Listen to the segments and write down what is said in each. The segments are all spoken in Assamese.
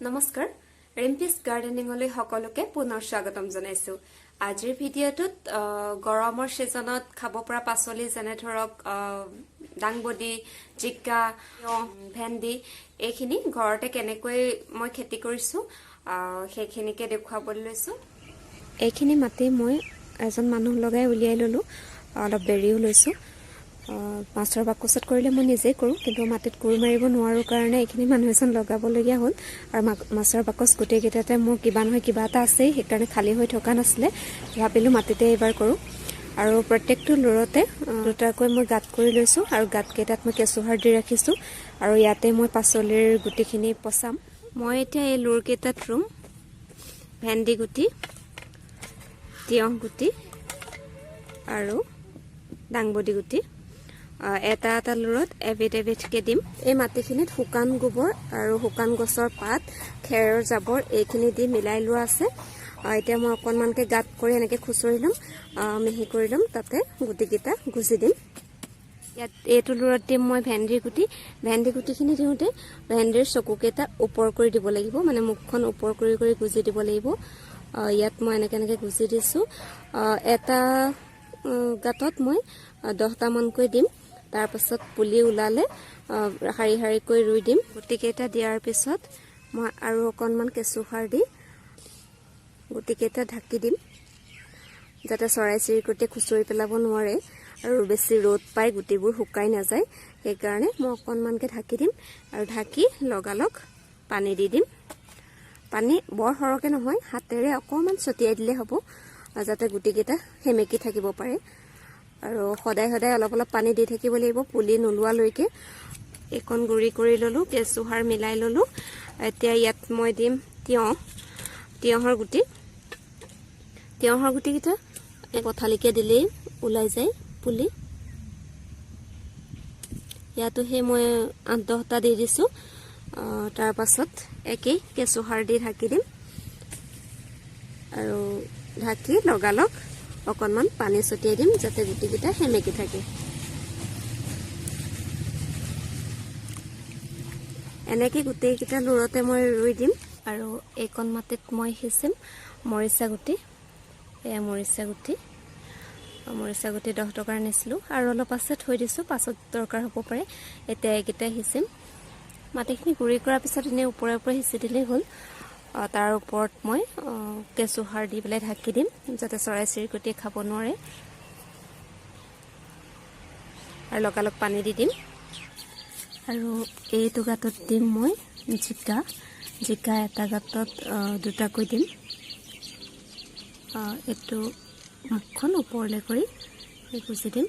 নমস্কাৰ ৰিম্পিছ গাৰ্ডেনিংলৈ সকলোকে পুনৰ স্বাগতম জনাইছো আজিৰ ভিডিঅ'টোত গৰমৰ সিজনত খাব পৰা পাচলি যেনে ধৰক দাংবডি জিকা ভেন্দি এইখিনি ঘৰতে কেনেকৈ মই খেতি কৰিছো সেইখিনিকে দেখুৱাবলৈ লৈছো এইখিনি মাটি মই এজন মানুহ লগাই উলিয়াই ললো অলপ বেৰিও লৈছো মাছৰ বাকচত কৰিলে মই নিজে কৰো কিন্তু মাটিত কোৰ মাৰিব নোৱাৰো কাৰণে এইখিনি মানুহ এজন লগাব লগিয়া হ'ল আৰু মাছৰ বাকচ গুটি গিটাতে মোৰ কিবা নহয় কিবা এটা আছে সেইকাৰণে খালি হৈ থকা নাছিলে ভাবিলো মাটিতে এবাৰ কৰো আৰু প্ৰত্যেকটো লৰতে দুটাকৈ মই গাত কৰি লৈছো আৰু গাত কেইটাত মই কেঁচুসাৰ দি ৰাখিছো আৰু ইয়াতে মই পাচলিৰ গুটিখিনি পচাম মই এতিয়া এই লুৰ কেইটাত ৰুম ভেন্দি গুটি তিয়হ গুটি আৰু দাংবডি গুটি এটা এটা লুৰত এবিধকে দিম এই মাটিখিনিত শুকান গোবৰ আৰু শুকান গছৰ পাত খেৰৰ জাবৰ এইখিনি দি মিলাই লোৱা আছে এতিয়া মই অকনমানকে গাত কৰি এনেকে খুচৰি লম মিহি কৰি লম তাতে গুটিকেইটা গুজি দিম ইয়াত এইটো লুৰত দিম মই ভেন্দি গুটিখিনি দিওঁতে ভেন্দিৰ চকুকেইটা ওপৰ কৰি দিব লাগিব মানে মুখখন ওপৰ কৰি কৰি গুজি দিব লাগিব ইয়াত মই এনেকে গুজি দিছো এটা গাতত মই 10টা মানকৈ দিম তাৰ পাছত পুলি উলালে হাৰি হাৰিকৈ ৰুই দিম গুটিকেইটা দিয়াৰ পিছত মই আৰু অকনমান কেঁচুসাৰ দি গুটিকেইটা ঢাকি দিম যাতে চৰাই চিৰিকটিয়ে খুচৰি পেলাব নোৱাৰে আৰু বেছি ৰ'দ পাই গুটিবোৰ শুকাই নাযায় সেইকাৰণে মই অকনমানকে ঢাকি দিম আৰু ঢাকি লগালগ পানী দি দিম পানী বৰ সৰকে নহয় হাতেৰে অকনমান ছটিয়াই দিলে হ'ব যাতে গুটিকেইটা হেমেকি থাকিব পাৰে আৰু সদায় সদায় অলপ অলপ পানী দি থাকিব লাগিব পুলি নোলোৱা লৈকে একন গুৰি কৰি ললো কেঁচুসাৰ মিলাই ললো এতিয়া ইয়াত মই দিম তিয়হৰ গুটিকেইটা পথালিকে দিলেই ওলাই যায় পুলি ইয়াতো হে মই 8-10টা দি দিছো তাৰ পাছত একেই কেঁচুসাৰ দি ঢাকি দিম আৰু ঢাকি লগালগ অকনমান পানী ছটিয়াই দিম যাতে গুটিকেইটা হেমেকি থাকে এনেকে গুটিকেইটা লুৰতে মই ৰুই দিম আৰু এইকণ মাটিত মই সিঁচিম মৰিচা গুটি এয়া মৰিচা গুটি 10 টকাৰ নিছিলো আৰু অলপ আছে থৈ দিছো পাছত দৰকাৰ হ'ব পাৰে এতিয়া এইকেইটা সিঁচিম মাটিখিনি গুৰি কৰাৰ পিছত এনে ওপৰে ওপৰে সিঁচি দিলেই হ'ল তাৰ ওপৰত মই কেঁচুসাৰ দি পেলাই ঢাকি দিম যাতে চৰাই চিৰিকটিয়ে খাব নোৱাৰে আৰু লগালগ পানী দি দিম আৰু এইটো গাঁতত দিম মই জিকা এটা গাঁতত 2টাকৈ দিম এইটো মুখখন ওপৰলৈ কৰি গুজি দিম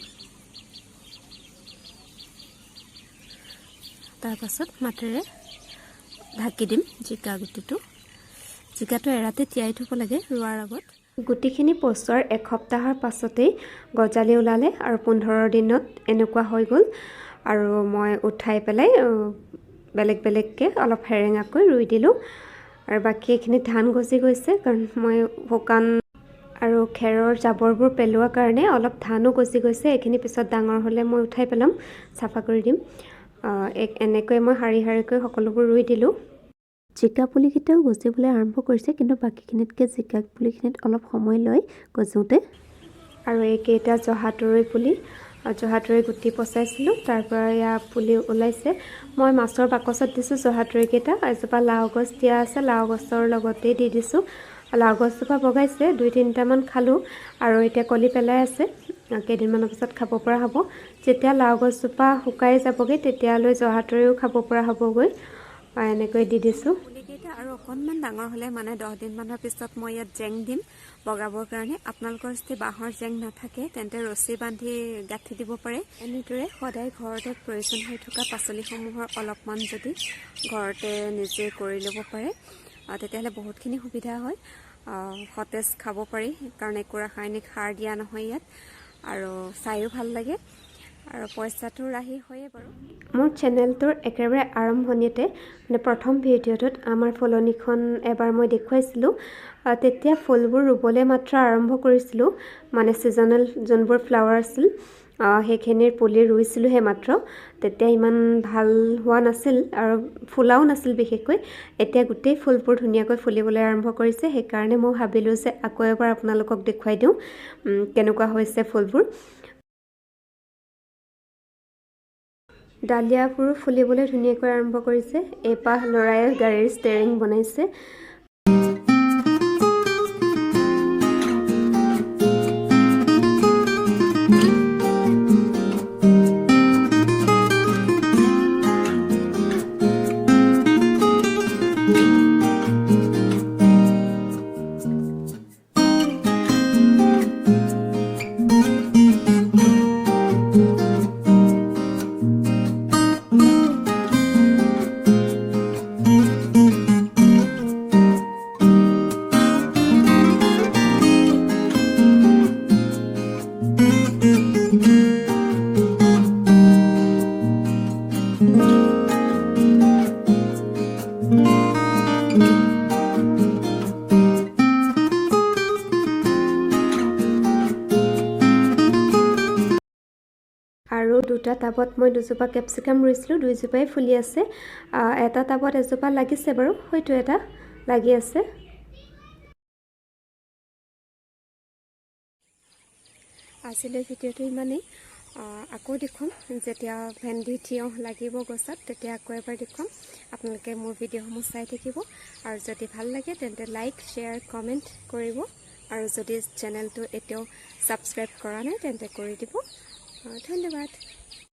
তাৰ পাছত মাটিৰে ঢাকি দিম জিকাটো এৰাতে তিয়াই থব লাগে ৰোৱাৰ আগত গুটিখিনি পচোৱাৰ এসপ্তাহৰ পাছতেই গজালি ওলালে আৰু 15 দিনত এনেকুৱা হৈ গ'ল আৰু মই উঠাই পেলাই বেলেগকে অলপ হেৰেঙাকৈ ৰুই দিলো আৰু বাকি এইখিনি ধান গজি গৈছে কাৰণ মই শুকান আৰু খেৰৰ জাবৰবোৰ পেলোৱাৰ কাৰণে অলপ ধানো গজি গৈছে এইখিনি পিছত ডাঙৰ হলে মই উঠাই পেলাম সাফা কৰি দিম এনেকৈ মই হাৰি হাৰিকৈ সকলোবোৰ ৰুই দিলো জিকা পুলিকেইটাও গজিবলৈ আৰম্ভ কৰিছে কিন্তু বাকীখিনিতকৈ জিকা পুলিখিনিত অলপ সময় লয় গজোতে আৰু এইকেইটা জহাতৰৈ গুটি পচাইছিলোঁ তাৰ পৰা ইয়াৰ পুলি ওলাইছে মই মাছৰ বাকচত দিছোঁ জহাতৰৈ কেইটা এজোপা লাও গছ দিয়া আছে লাও গছৰ লগতেই দি দিছোঁ লাও গছজোপা বগাইছে 2-3টা মান খালোঁ আৰু এতিয়া কলি পেলাই আছে কেইদিনমানৰ পিছত খাব পৰা হ'ব যেতিয়া লাও গছজোপা শুকাই যাবগৈ তেতিয়ালৈ জহাতৰৈও খাব পৰা হ'বগৈ এনেকৈ দি দিছো পুলিকেইটা আৰু অকনমান ডাঙৰ হলে মানে 10 দিন মানৰ পিছত মই ইয়াত জেং দিম বগাবৰ কাৰণে আপোনালোকৰ যদি বাঁহৰ জেং নাথাকে তেন্তে ৰছী বান্ধি গাঁঠি দিব পাৰে এনেদৰে সদায় ঘৰতে প্ৰয়োজন হৈ থকা পাচলিসমূহৰ অলপমান যদি ঘৰতে নিজে কৰি ল'ব পাৰে তেতিয়াহ'লে বহুতখিনি সুবিধা হয় সতেজ খাব পাৰি কাৰণ একো ৰাসায়নিক সাৰ দিয়া নহয় ইয়াত আৰু চাইও ভাল লাগে আৰু পইচাটো ৰাহি হয়ে বাৰু মোৰ চেনেলটোৰ একেবাৰে আৰম্ভণিতে মানে প্ৰথম ভিডিঅ'টোত আমাৰ ফুলনিখন এবাৰ মই দেখুৱাইছিলোঁ তেতিয়া ফুলবোৰ ৰুবলৈ মাত্ৰ আৰম্ভ কৰিছিলোঁ মানে সিজনেল যোনবোৰ ফ্লাৱাৰ আছিল সেইখিনিৰ পুলি ৰুইছিলোঁহে মাত্ৰ তেতিয়া ইমান ভাল হোৱা নাছিল আৰু ফুলাও নাছিল বিশেষকৈ এতিয়া গোটেই ফুলবোৰ ধুনীয়াকৈ ফুলিবলৈ আৰম্ভ কৰিছে সেইকাৰণে মই ভাবিলোঁ যে আকৌ এবাৰ আপোনালোকক দেখুৱাই দিওঁ কেনেকুৱা হৈছে ফুলবোৰ ডালিয়াবোৰো ফুলিবলৈ ধুনীয়াকৈ আৰম্ভ কৰিছে এপাহ লৰাই গাড়ীৰ ষ্টেৰিং বনাইছে আৰু দুটা টাবত মই দুজোপা কেপচিকাম ৰুইছিলোঁ দুইজোপাই ফুলি আছে এটা টাবত এজোপা লাগিছে বাৰু হয়তো এটা লাগি আছে আজিলৈ ভিডিঅ'টো ইমানেই আকৌ দেখুৱাম যেতিয়া ভেন্দি তিয়ঁহ লাগিব গছত তেতিয়া আকৌ এবাৰ দেখুৱাম আপোনালোকে মোৰ ভিডিঅ'সমূহ চাই থাকিব আৰু যদি ভাল লাগে তেন্তে লাইক শ্বেয়াৰ কমেণ্ট কৰিব আৰু যদি চেনেলটো এতিয়াও ছাবস্ক্ৰাইব কৰা নাই তেন্তে কৰি দিব ধন্যবাদ